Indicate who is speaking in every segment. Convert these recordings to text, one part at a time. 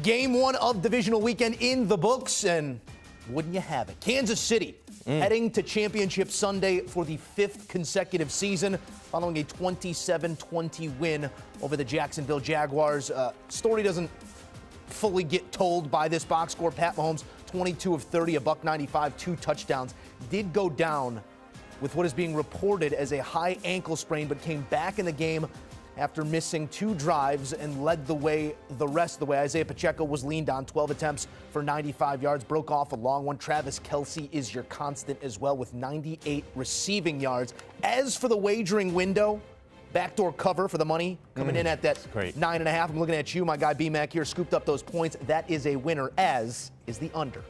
Speaker 1: Game one of Divisional weekend in the books, and wouldn't you have it? Kansas City heading to Championship Sunday for the fifth consecutive season, following a 27-20 win over the Jacksonville Jaguars. Story doesn't fully get told by this box score. Pat Mahomes, 22 of 30, $195, 2 touchdowns, did go down with what is being reported as a high ankle sprain, but came back in the game after missing 2 drives and led the way the rest of the way. Isaiah Pacheco was leaned on, 12 attempts for 95 yards, broke off a long one. Travis Kelce is your constant as well with 98 receiving yards. As for the wagering window, backdoor cover for the money coming in at that 9.5. I'm looking at you, my guy B-Mac here, scooped up those points. That is a winner, as is the under.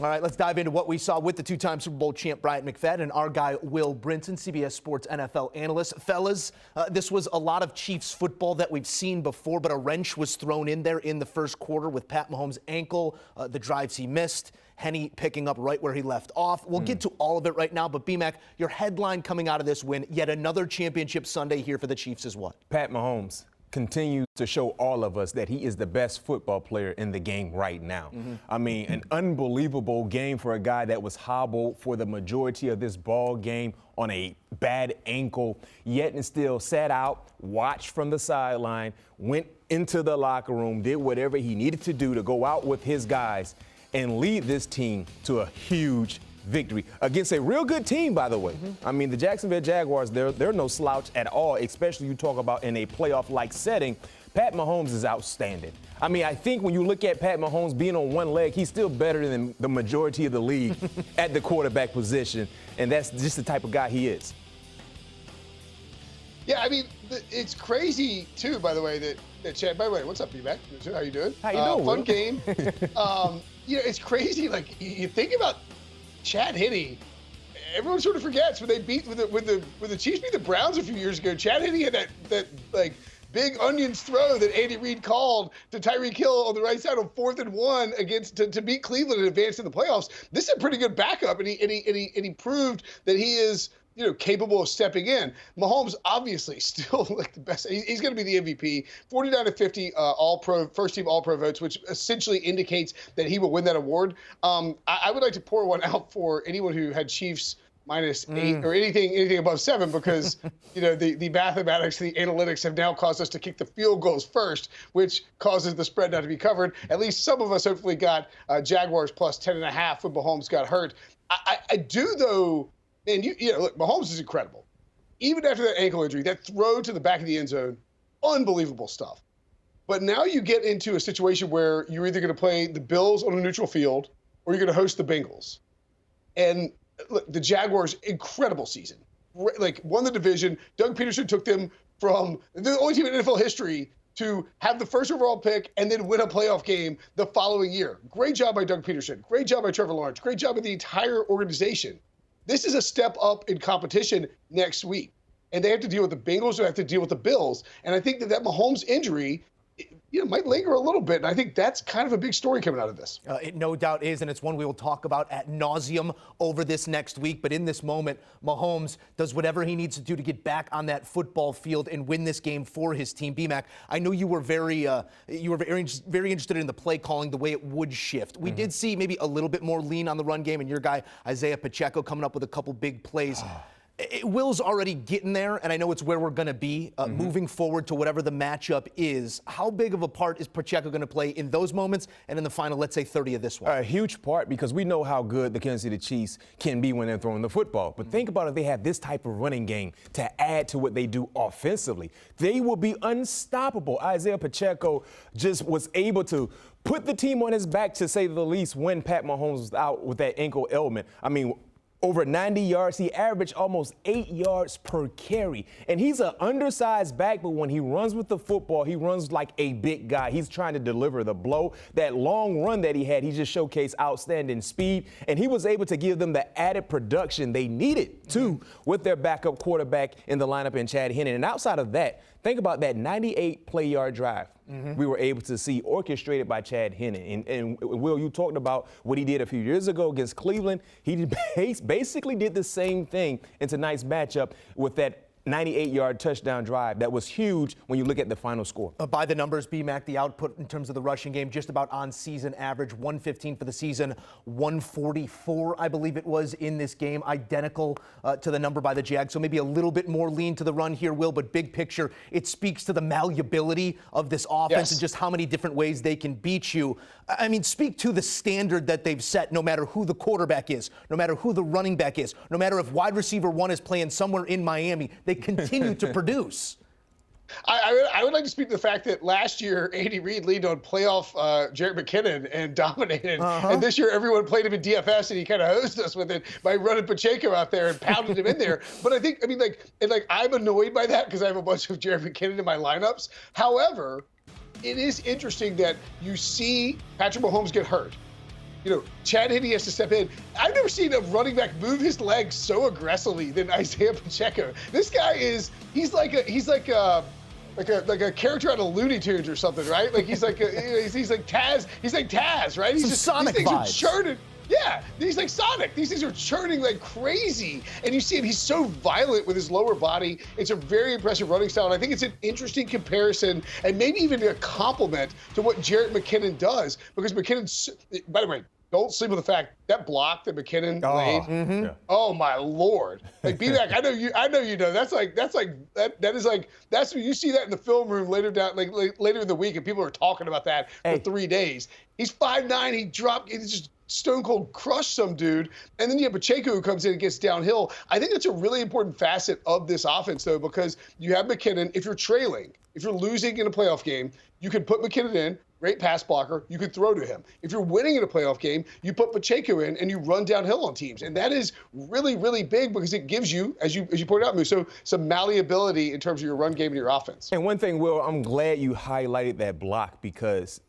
Speaker 1: All right, let's dive into what we saw with the 2-time Super Bowl champ Bryant McFadden and our guy Will Brinson, CBS Sports NFL analyst. Fellas, this was a lot of Chiefs football that we've seen before, but a wrench was thrown in there in the first quarter with Pat Mahomes' ankle, the drives he missed, Henny picking up right where he left off. We'll get to all of it right now, but B-Mac, your headline coming out of this win, yet another championship Sunday here for the Chiefs is what?
Speaker 2: Pat Mahomes continues to show all of us that he is the best football player in the game right now. I mean, an unbelievable game for a guy that was hobbled for the majority of this ball game on a bad ankle, yet and still sat out, watched from the sideline, went into the locker room, did whatever he needed to do to go out with his guys and lead this team to a huge victory against a real good team, by the way. I mean, the Jacksonville Jaguars, they're no slouch at all, especially you talk about in a playoff-like setting. Pat Mahomes is outstanding. I mean, I think when you look at Pat Mahomes being on one leg, he's still better than the majority of the league at the quarterback position, and that's just the type of guy he is.
Speaker 3: Yeah, I mean, it's crazy, too, by the way, that Chad, by the way, what's up, B-Mac? How you doing?
Speaker 2: How you doing,
Speaker 3: Fun game. You know, it's crazy, like, you think about Chad Henne, everyone sort of forgets when they beat when the Chiefs beat the Browns a few years ago. Chad Henne had that like big onions throw that Andy Reid called to Tyreek Hill on the right side on 4th and 1 against to beat Cleveland and advance in the playoffs. This is a pretty good backup, and he proved that he is, you know, capable of stepping in. Mahomes obviously still like the best. He's going to be the MVP. 49 of 50 All-Pro, first-team All-Pro votes, which essentially indicates that he will win that award. I would like to pour one out for anyone who had Chiefs -8 or anything above 7, because you know the mathematics, the analytics have now caused us to kick the field goals first, which causes the spread not to be covered. At least some of us hopefully got Jaguars plus 10.5 when Mahomes got hurt. I do though. And, you know, look, Mahomes is incredible. Even after that ankle injury, that throw to the back of the end zone, unbelievable stuff. But now you get into a situation where you're either going to play the Bills on a neutral field or you're going to host the Bengals. And look, the Jaguars, incredible season. Like, won the division. Doug Peterson took them from the only team in NFL history to have the first overall pick and then win a playoff game the following year. Great job by Doug Peterson. Great job by Trevor Lawrence. Great job by the entire organization. This is a step up in competition next week. And they have to deal with the Bengals, they have to deal with the Bills. And I think that Mahomes injury, you know, might linger a little bit. And I think that's kind of a big story coming out of this.
Speaker 1: It no doubt is, and it's one we will talk about ad nauseum over this next week. But in this moment, Mahomes does whatever he needs to do to get back on that football field and win this game for his team. B-Mac, I know you were very interested in the play calling, the way it would shift. We did see maybe a little bit more lean on the run game, and your guy Isaiah Pacheco coming up with a couple big plays. Will's already getting there, and I know it's where we're going to be moving forward to whatever the matchup is. How big of a part is Pacheco going to play in those moments and in the final, let's say, 30 of this one?
Speaker 2: A huge part, because we know how good the Kansas City Chiefs can be when they're throwing the football. But think about if they have this type of running game to add to what they do offensively. They will be unstoppable. Isaiah Pacheco just was able to put the team on his back, to say the least, when Pat Mahomes was out with that ankle ailment. I mean, over 90 yards. He averaged almost 8 yards per carry. And he's an undersized back, but when he runs with the football, he runs like a big guy. He's trying to deliver the blow. That long run that he had, he just showcased outstanding speed. And he was able to give them the added production they needed, too, with their backup quarterback in the lineup in Chad Henne. And outside of that, think about that 98 play yard drive we were able to see orchestrated by Chad Henne. And Will, you talked about what he did a few years ago against Cleveland. He basically did the same thing in tonight's matchup with that 98-yard touchdown drive that was huge when you look at the final score.
Speaker 1: By the numbers, B-Mac, the output in terms of the rushing game, just about on season average, 115 for the season, 144, I believe it was, in this game, identical to the number by the Jags. So maybe a little bit more lean to the run here, Will, but big picture, it speaks to the malleability of this offense and just how many different ways they can beat you. I mean, speak to the standard that they've set, no matter who the quarterback is, no matter who the running back is, no matter if wide receiver one is playing somewhere in Miami, they continue to produce.
Speaker 3: I would like to speak to the fact that last year, Andy Reid leaned on playoff Jerick McKinnon and dominated. And this year, everyone played him in DFS, and he kind of hosed us with it by running Pacheco out there and pounded him in there. But I'm annoyed by that because I have a bunch of Jerick McKinnon in my lineups. However, it is interesting that you see Patrick Mahomes get hurt. Chad Henne has to step in. I've never seen a running back move his legs so aggressively than Isaiah Pacheco. This guy he's like a character out of Looney Tunes or something, right? Like he's like Taz. He's like Taz, right?
Speaker 1: Some Sonic
Speaker 3: these things
Speaker 1: vibes.
Speaker 3: are churning. Yeah, he's like Sonic. These things are churning like crazy. And you see him, he's so violent with his lower body. It's a very impressive running style. And I think it's an interesting comparison and maybe even a compliment to what Jerick McKinnon does. Because McKinnon, by the way, don't sleep with the fact that block that McKinnon laid. Oh my Lord! Like B-Mac, I know you know. That's when you see that in the film room later in the week, and people are talking about that for 3 days. He's 5'9". He just stone cold crushed some dude, and then you have Pacheco who comes in and gets downhill. I think that's a really important facet of this offense, though, because you have McKinnon. If you're trailing, if you're losing in a playoff game, you can put McKinnon in. Great pass blocker, you could throw to him. If you're winning in a playoff game, you put Pacheco in and you run downhill on teams. And that is really, really big because it gives you, as you pointed out, Musso, some malleability in terms of your run game and your offense.
Speaker 2: And one thing, Will, I'm glad you highlighted that block because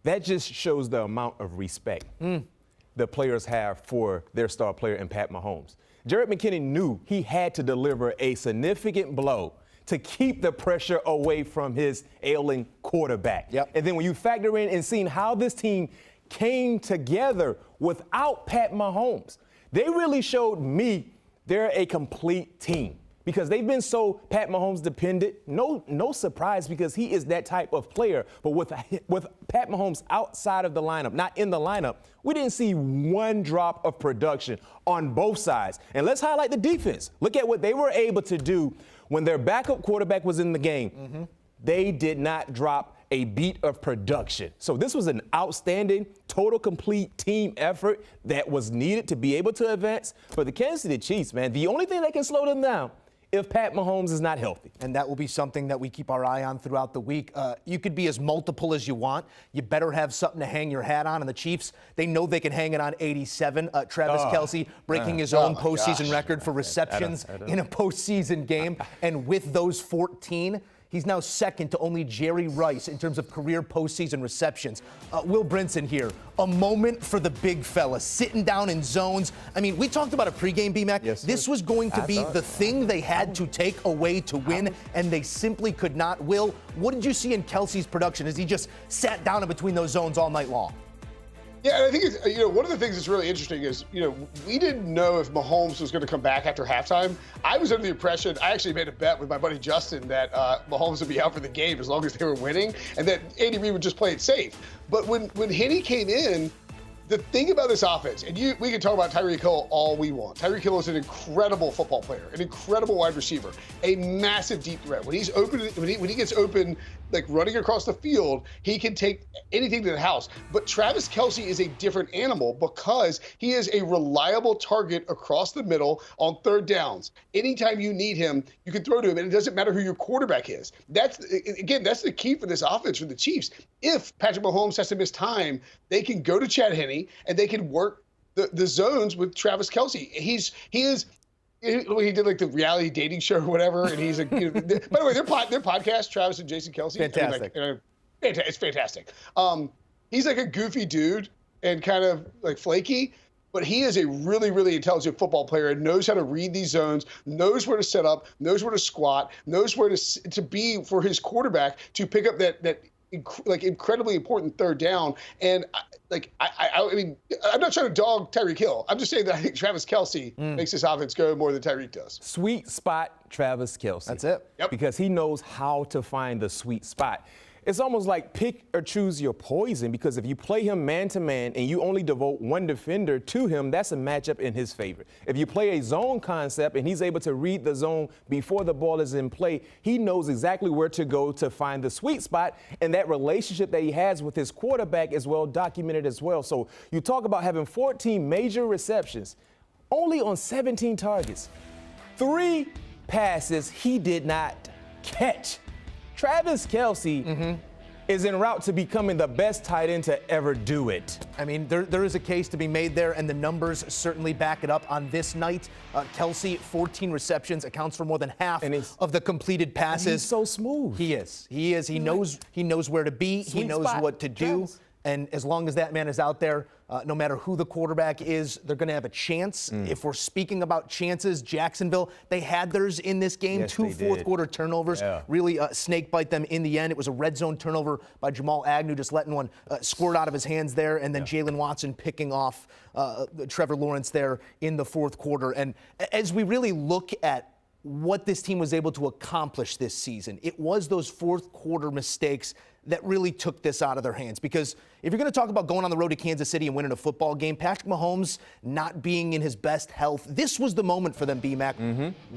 Speaker 2: that just shows the amount of respect the players have for their star player in Pat Mahomes. Jerick McKinnon knew he had to deliver a significant blow to keep the pressure away from his ailing quarterback. And then when you factor in and seeing how this team came together without Pat Mahomes, they really showed me they're a complete team because they've been so Pat Mahomes dependent. No surprise because he is that type of player. But with Pat Mahomes outside of the lineup, not in the lineup, we didn't see one drop of production on both sides. And let's highlight the defense. Look at what they were able to do when their backup quarterback was in the game. They did not drop a beat of production. So this was an outstanding, total, complete team effort that was needed to be able to advance. For the Kansas City Chiefs, man, the only thing that can slow them down if Pat Mahomes is not healthy.
Speaker 1: And that will be something that we keep our eye on throughout the week. You could be as multiple as you want. You better have something to hang your hat on. And the Chiefs, they know they can hang it on 87. Travis Kelce breaking his own postseason record for receptions in a postseason game. And with those 14, he's now second to only Jerry Rice in terms of career postseason receptions. Will Brinson here, a moment for the big fella, sitting down in zones. I mean, we talked about a pregame, B-Mac. This was going to be the thing they had to take away to win, and they simply could not. Will, what did you see in Kelce's production as he just sat down in between those zones all night long?
Speaker 3: Yeah, and I think it's, one of the things that's really interesting is, we didn't know if Mahomes was going to come back after halftime. I was under the impression, I actually made a bet with my buddy Justin that Mahomes would be out for the game as long as they were winning, and that Andy Reid would just play it safe. But when Henne came in, the thing about this offense, and we can talk about Tyreek Hill all we want. Tyreek Hill is an incredible football player, an incredible wide receiver, a massive deep threat. When he's open, when he gets open, like running across the field, he can take anything to the house. But Travis Kelce is a different animal because he is a reliable target across the middle on third downs. Anytime you need him, you can throw to him, and it doesn't matter who your quarterback is. That's the key for this offense for the Chiefs. If Patrick Mahomes has to miss time, they can go to Chad Henne and they can work the zones with Travis Kelce. He did like the reality dating show or whatever, and he's like, by the way, their podcast, Travis and Jason Kelce,
Speaker 1: fantastic.
Speaker 3: It's fantastic. He's like a goofy dude and kind of like flaky, but he is a really, really intelligent football player and knows how to read these zones, knows where to set up, knows where to squat, knows where to be for his quarterback to pick up that incredibly important third down. And I mean, I'm not trying to dog Tyreek Hill. I'm just saying that I think Travis Kelce makes this offense go more than Tyreek does.
Speaker 2: Sweet spot, Travis Kelce.
Speaker 1: That's it.
Speaker 3: Yep.
Speaker 2: Because he knows how to find the sweet spot. It's almost like pick or choose your poison, because if you play him man-to-man and you only devote one defender to him, that's a matchup in his favor. If you play a zone concept and he's able to read the zone before the ball is in play, he knows exactly where to go to find the sweet spot, and that relationship that he has with his quarterback is well documented as well. So you talk about having 14 major receptions, only on 17 targets. 3 passes he did not catch. Travis Kelce is en route to becoming the best tight end to ever do it.
Speaker 1: I mean, there is a case to be made there, and the numbers certainly back it up. On this night, Kelce, 14 receptions, accounts for more than half of the completed passes.
Speaker 2: He's so smooth.
Speaker 1: He is. He knows where to be. He knows what to do.
Speaker 2: Travis.
Speaker 1: And as long as that man is out there, no matter who the quarterback is, they're going to have a chance. If we're speaking about chances, Jacksonville, they had theirs in this game.
Speaker 2: Yes,
Speaker 1: 2
Speaker 2: they
Speaker 1: fourth-quarter turnovers really snake bite them in the end. It was a red zone turnover by Jamal Agnew, just letting one squirt out of his hands there, and then Jalen Watson picking off Trevor Lawrence there in the fourth quarter. And as we really look at what this team was able to accomplish this season, it was those fourth-quarter mistakes that really took this out of their hands. Because if you're going to talk about going on the road to Kansas City and winning a football game, Patrick Mahomes not being in his best health, this was the moment for them, B-Mac.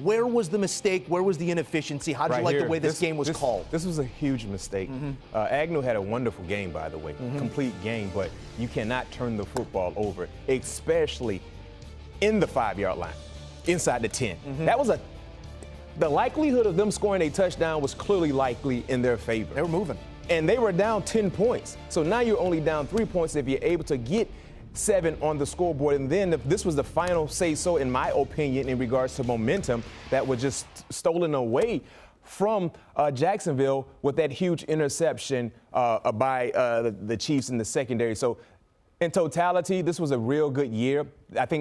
Speaker 1: Where was the mistake? Where was the inefficiency? How did you like the way this game was called?
Speaker 2: This was a huge mistake. Agnew had a wonderful game, by the way, complete game, but you cannot turn the football over, especially in the 5-yard line, inside the 10. That was the likelihood of them scoring a touchdown was clearly likely in their favor.
Speaker 1: They were moving.
Speaker 2: And they were down 10 points. So now you're only down 3 points if you're able to get 7 on the scoreboard. And then if this was the final say-so, in my opinion, in regards to momentum that was just stolen away from Jacksonville with that huge interception by the Chiefs in the secondary. So in totality, this was a real good year.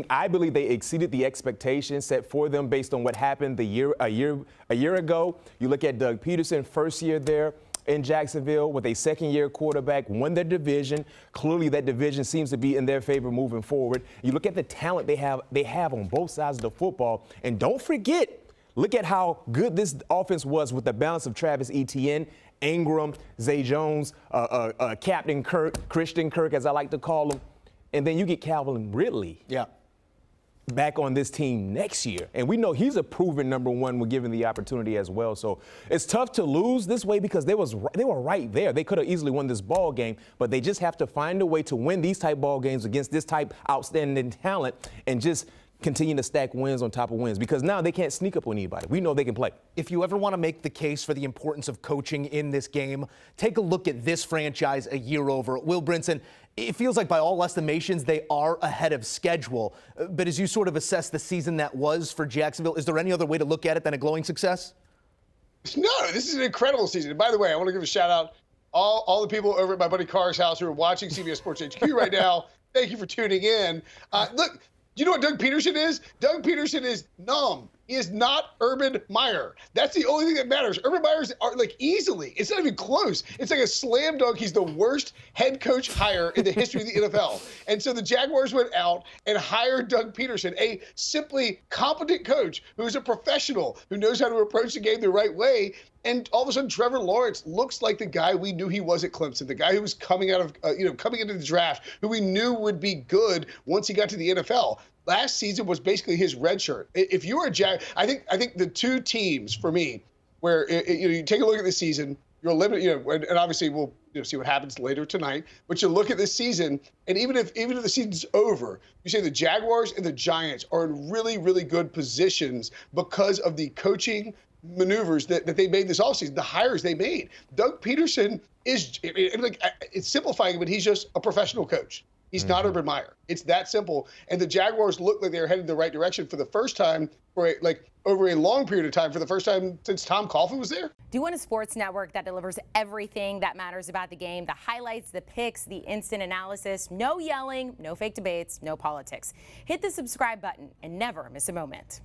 Speaker 2: I believe they exceeded the expectations set for them based on what happened a year ago. You look at Doug Peterson, first year there in Jacksonville with a second-year quarterback, won their division. Clearly, that division seems to be in their favor moving forward. You look at the talent they have on both sides of the football, and don't forget, look at how good this offense was with the balance of Travis Etienne, Ingram, Zay Jones, Captain Kirk, Christian Kirk, as I like to call him, and then you get Calvin Ridley. Back on this team next year. And we know he's a proven number one when given the opportunity as well. So it's tough to lose this way because they were right there. They could have easily won this ball game, but they just have to find a way to win these type ball games against this type outstanding talent and just continue to stack wins on top of wins, because now they can't sneak up on anybody. We know they can play.
Speaker 1: If you ever want to make the case for the importance of coaching in this game, take a look at this franchise a year over. Will Brinson, it feels like by all estimations they are ahead of schedule. But as you sort of assess the season that was for Jacksonville, is there any other way to look at it than a glowing success?
Speaker 3: No, this is an incredible season. And by the way, I want to give a shout out all the people over at my buddy Carr's house who are watching CBS Sports HQ right now. Thank you for tuning in. Look, you know what Doug Peterson is? Doug Peterson is numb. He is not Urban Meyer. That's the only thing that matters. Urban Meyer's easily. It's not even close. It's like a slam dunk. He's the worst head coach hire in the history of the NFL. And so the Jaguars went out and hired Doug Peterson, a simply competent coach who is a professional, who knows how to approach the game the right way. And all of a sudden, Trevor Lawrence looks like the guy we knew he was at Clemson, the guy who was coming into the draft, who we knew would be good once he got to the NFL. Last season was basically his red shirt. If you were a I think the two teams for me, where you take a look at the season, you're limited, and obviously we'll see what happens later tonight. But you look at this season, and even if the season's over, you say the Jaguars and the Giants are in really, really good positions because of the coaching maneuvers that they made this offseason, the hires they made. Doug Peterson is, it's simplifying, but he's just a professional coach. He's not Urban Meyer. It's that simple. And the Jaguars look like they're headed in the right direction for the first time, over a long period of time, for the first time since Tom Coughlin was there.
Speaker 4: Do you want a sports network that delivers everything that matters about the game? The highlights, the picks, the instant analysis, no yelling, no fake debates, no politics. Hit the subscribe button and never miss a moment.